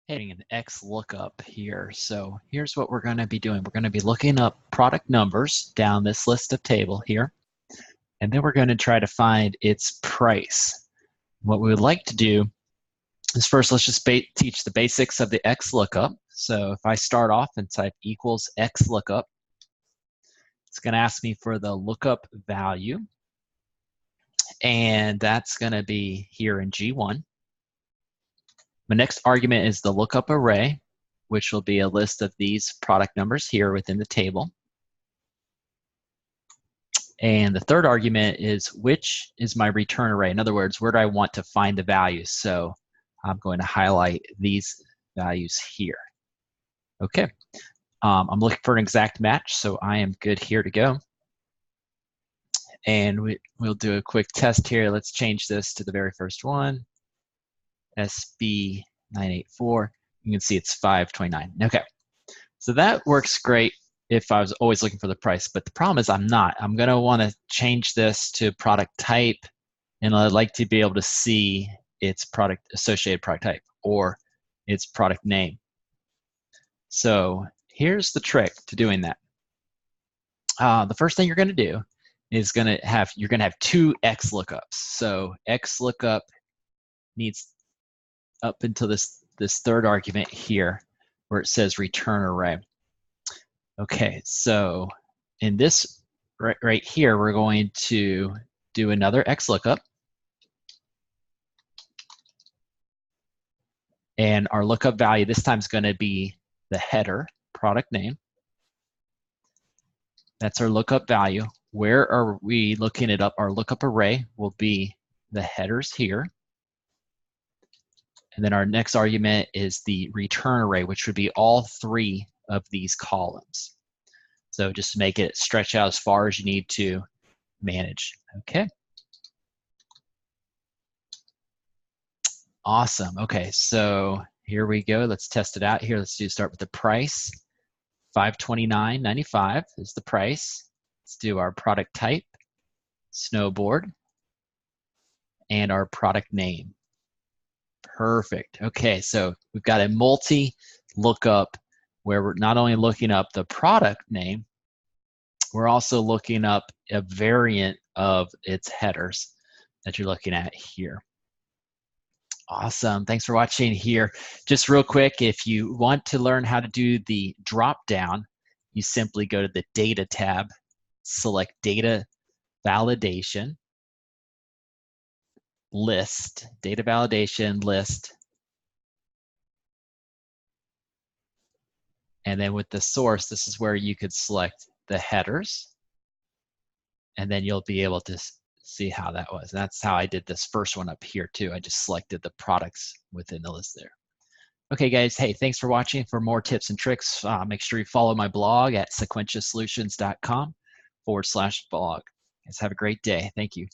Hitting an Xlookup here. So here's what we're going to be doing. We're going to be looking up product numbers down this list of table here, and then we're going to try to find its price. What we would like to do is first let's just teach the basics of the Xlookup. So if I start off and type equals Xlookup, it's going to ask me for the lookup value, and that's going to be here in G1. My next argument is the lookup array, which will be a list of these product numbers here within the table. And the third argument is which is my return array. In other words, where do I want to find the values? So I'm going to highlight these values here. Okay, I'm looking for an exact match, so I am good here to go. And we'll do a quick test here. Let's change this to the very first one. SB984, you can see it's 529. Okay, so that works great if I was always looking for the price, but the problem is I'm not. I'm gonna wanna change this to product type, and I'd like to be able to see its associated product type or its product name. So here's the trick to doing that. The first thing you're gonna do is you're gonna have two Xlookups. So Xlookup needs up until this third argument here where it says return array. Okay, so in this right here, we're going to do another Xlookup. And our lookup value this time is going to be the header product name. That's our lookup value. Where are we looking it up? Our lookup array will be the headers here. And then our next argument is the return array, which would be all three of these columns. So just to make it stretch out as far as you need to manage. Okay. Awesome. Okay, so here we go. Let's test it out here. Let's start with the price. $529.95 is the price. Let's do our product type, snowboard, and our product name. Perfect. Okay, so we've got a multi-lookup where we're not only looking up the product name, we're also looking up a variant of its headers that you're looking at here. Awesome. Thanks for watching here. Just real quick, if you want to learn how to do the drop down, you simply go to the Data tab, select Data Validation, List, Data Validation, List, and then with the source, this is where you could select the headers, and then you'll be able to see how that was. And that's how I did this first one up here too. I just selected the products within the list there. Okay guys, hey, thanks for watching. For more tips and tricks, make sure you follow my blog at sequentiasolutions.com/blog. Guys, have a great day. Thank you.